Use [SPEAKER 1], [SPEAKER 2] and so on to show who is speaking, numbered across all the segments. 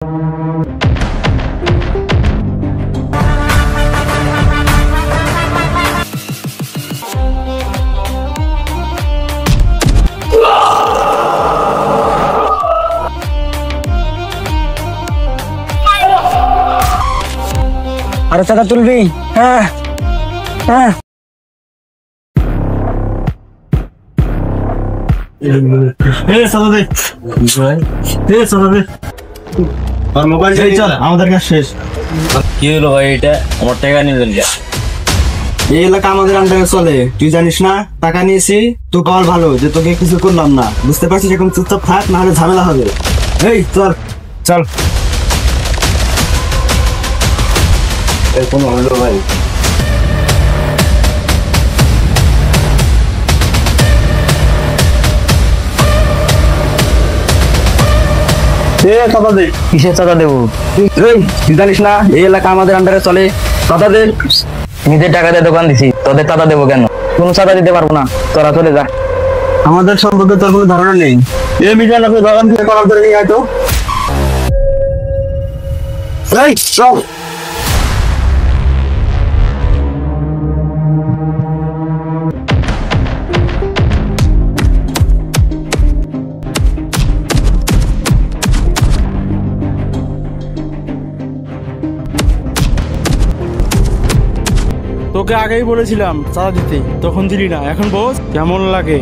[SPEAKER 1] আরে চাঁদা তুলবি? হ্যাঁ হ্যাঁ।
[SPEAKER 2] আমাদের কাজ শেষ।
[SPEAKER 3] কি হলো ভাই? এটা আমার টাকা নিলেন?
[SPEAKER 2] এই এলাকা আমাদের আন্ডারে চলে, তুই জানিস না? টাকা নিয়েছি, তুই কল ভালো যে তোকে কিছু করলাম না, বুঝতে পারছিস? এখন চুপচাপ থাক, না হলে ঝামেলা হবে। এই চল চল। কোনো হলো ভাই?
[SPEAKER 1] কিসের চাঁদা দেবো?
[SPEAKER 2] তুই জানিস না এই এলাকা আমাদের আন্ডারে চলে? চাঁদা দে।
[SPEAKER 1] নিজের টাকা দিয়ে দোকান দিছি, তোদের চাঁদা দেবো কেন? কোনো চাঁদা দিতে পারবো না, তোরা চলে যা।
[SPEAKER 2] আমাদের সম্পর্কে তোর কোনো ধারণা নেই। এই মিজান আপনি দোকান থেকে করার ধরে নিয়ে আয় তো। এই চল।
[SPEAKER 4] তোকে আগেই বলেছিলাম চাঁদা দিতে, তখন দিলি না। এখন বস কেমন লাগে?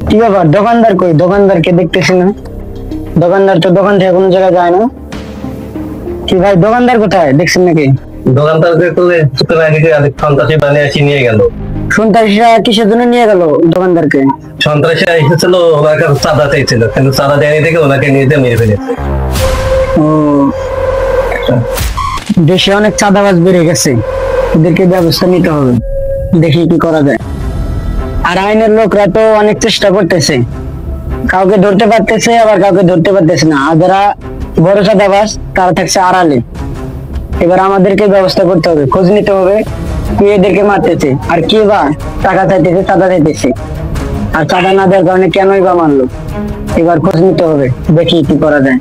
[SPEAKER 1] কি ব্যাপার, দোকানদার কই? দোকানদারকে দেখতেছি না। দোকানদার তো দোকান থেকে কোনো জায়গায় যায় না। কি ভাই, দোকানদার কোথায়? দেখছেন নাকি?
[SPEAKER 3] দোকানদারকে তুলে সন্ত্রাসী বানিয়ে আসি নিয়ে গেল।
[SPEAKER 1] সন্ত্রাসীরা কিসের জন্য নিয়ে গেল দোকানদারকে?
[SPEAKER 3] সন্ত্রাসীরা এসেছিল, ওনার কাছে চাঁদা চাইছিল, কিন্তু চাঁদা দেয়নি থেকে ওনাকে নিয়ে মেরে ফেলেছে।
[SPEAKER 1] ও, দেশে অনেক চাঁদাবাজ বেড়ে গেছে, এদেরকে ব্যবস্থা নিতে হবে। দেখি কি করা যায়। আর আইনের লোকরা তো অনেক চেষ্টা করতেছে, কাউকে ধরতে পারতেছে, আবার কাউকে ধরতে পারতেছে না। আর যারা বড় চাঁদাবাজ তারা থাকছে আড়ালে। এবার আমাদেরকে ব্যবস্থা করতে হবে, খোঁজ নিতে হবে কে এদেরকে মারতেছে, আর কে বা টাকা চাইতেছে, চাঁদা চাইতেছে, আর চাঁদা না দেওয়ার কারণে কেনই বা মারলো। এবার খোঁজ নিতে হবে, দেখি কি করা যায়।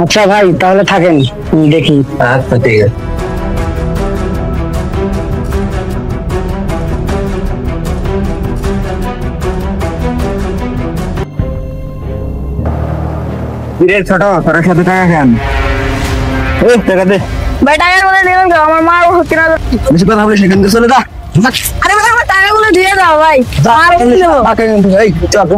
[SPEAKER 1] আচ্ছা ভাই, তাহলে থাকেন, দেখি।
[SPEAKER 3] আচ্ছা ঠিক আছে।
[SPEAKER 2] ছোট তোর সাথে টাকা খান। টাকা দে
[SPEAKER 5] ভাই। টাকার মধ্যে দিলাম তো, আমার মা হচ্ছে না।
[SPEAKER 2] বেশি কথা বলে সেখান থেকে চলে যা।
[SPEAKER 5] আরে ভাই, আমার টাকাগুলো দিয়ে দাও ভাই।
[SPEAKER 2] চল।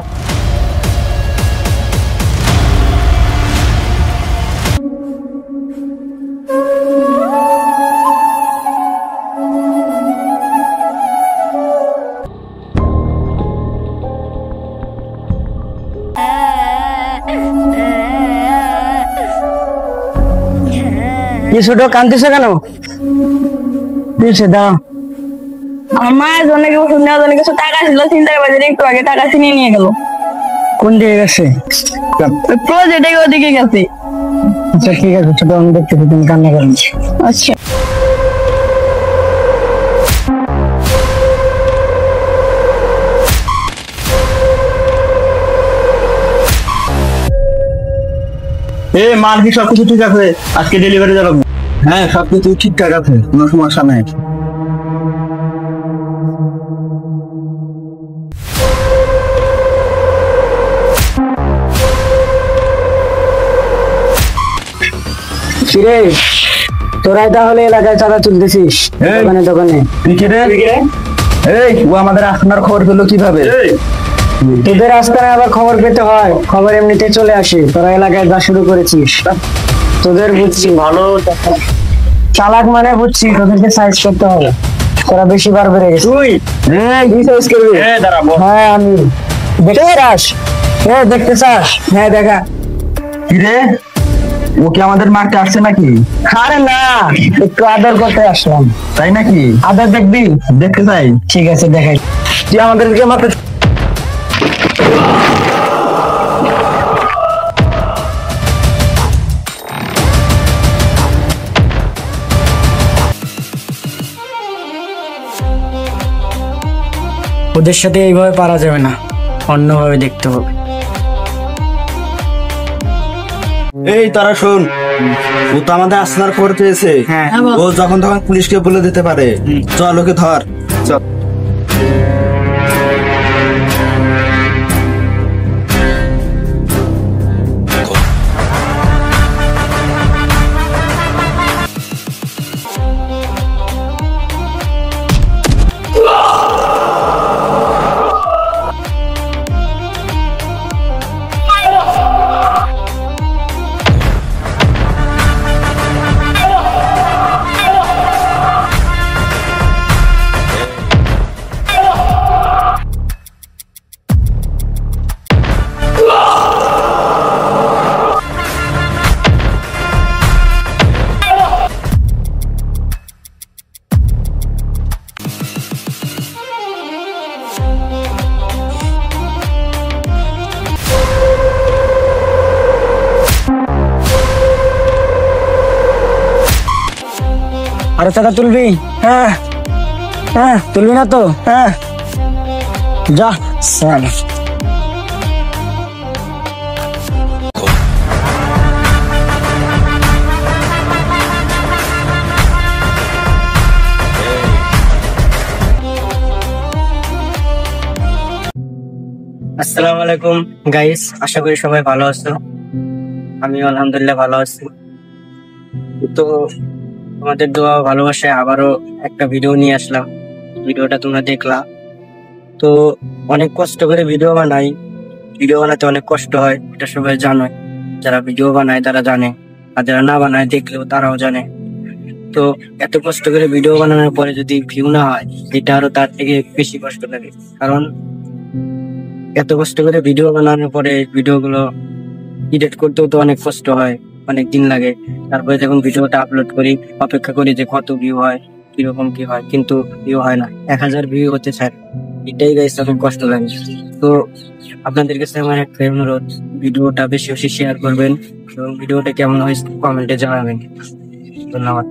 [SPEAKER 1] কি ছোট, কাঁদতেছো কেন? দাও।
[SPEAKER 5] আমার মায়ের জন্য কিছু টাকা ছিল, চিন্তার বাজারে একটু আগে টাকা ছিনিয়ে নিয়ে গেল।
[SPEAKER 1] কোন দিকে গেছে?
[SPEAKER 5] প্রজেক্টে ওদিকে গেছে।
[SPEAKER 1] আচ্ছা ঠিক আছে ছোট, আমি দেখতেছি, তুমি কান্না করো।
[SPEAKER 5] আচ্ছা।
[SPEAKER 2] মাল কি সবকিছু ঠিক আছে? আজকে ডেলিভারি যাবো। হ্যাঁ সবকিছু ঠিকঠাক আছে, কোনো সমস্যা নাই।
[SPEAKER 1] কিরে, তোরাই তাহলে এলাকায় চাঁদা তুলতেছিস দোকানে দোকানে?
[SPEAKER 2] এই ও আমাদের আপনার খবর পেলো কিভাবে?
[SPEAKER 1] তোদের আস্তানে আবার খবর পেতে হয়? খবর এমনিতে চলে আসে। তোরা এলাকায় যা শুরু করেছিস, তোদের বুঝছি ভালো চালাক মানে বুঝছি, তোদেরকে সাইজ করতে হবে। তোরা বেশি বার বেড়ে গেছিস। কি সাইজ করবি? হ্যাঁ আমি দেখতে চাস? হ্যাঁ দেখতে চাস? হ্যাঁ দেখা।
[SPEAKER 2] কিরে, ও কি আমাদের মারতে আসছে নাকি?
[SPEAKER 1] আরে না, একটু আদর করতে আসলাম।
[SPEAKER 2] তাই নাকি?
[SPEAKER 1] আদর দেখবি?
[SPEAKER 2] দেখতে চাই।
[SPEAKER 1] ঠিক আছে দেখাই।
[SPEAKER 2] তুই আমাদেরকে মারতে
[SPEAKER 1] ওদের সাথে এইভাবে পারা যাবে না, অন্যভাবে দেখতে হবে।
[SPEAKER 2] এই তারা শোন, ও তো আমাদের আসনার খবর পেয়েছে।
[SPEAKER 1] হ্যাঁ।
[SPEAKER 2] ও যখন তখন পুলিশকে বলে দিতে পারে। চল ওকে ধর, চল।
[SPEAKER 1] আরো টাকা তুলবি? হ্যাঁ হ্যাঁ, তুলবি না তো? হ্যাঁ, যা সালা। আসসালামু আলাইকুম গাইস, আশা করি সবাই ভালো আছো। আমি আলহামদুলিল্লাহ ভালো আছি। তো তোমাদের দোয়া ভালোবাসায় আবারও একটা ভিডিও নিয়ে আসলাম। ভিডিওটা তোমরা দেখলা। তো অনেক কষ্ট করে ভিডিও বানাই, ভিডিও বানাতে অনেক কষ্ট হয়, এটা সবাই জানে। যারা ভিডিও বানায় তারা জানে, আর যারা না বানায় দেখলেও তারাও জানে। তো এত কষ্ট করে ভিডিও বানানোর পরে যদি ভিউ না হয়, এটা আরো তার থেকে বেশি কষ্ট লাগে। কারণ এত কষ্ট করে ভিডিও বানানোর পরে ভিডিওগুলো এডিট করতেও তো অনেক কষ্ট হয়, অনেক দিন লাগে। তারপরে যখন ভিডিওটা আপলোড করি, অপেক্ষা করি যে কত ভিউ হয়, কিরকম কি হয়, কিন্তু ভিউ হয় না। 1000 ভিউ হতে চায়, এটাই গাইস অনেক কষ্ট লাগে। তো আপনাদের কাছে আমার একটা অনুরোধ, ভিডিওটা বেশি বেশি শেয়ার করবেন এবং ভিডিওটা কেমন হয়েছে কমেন্টে জানাবেন। ধন্যবাদ।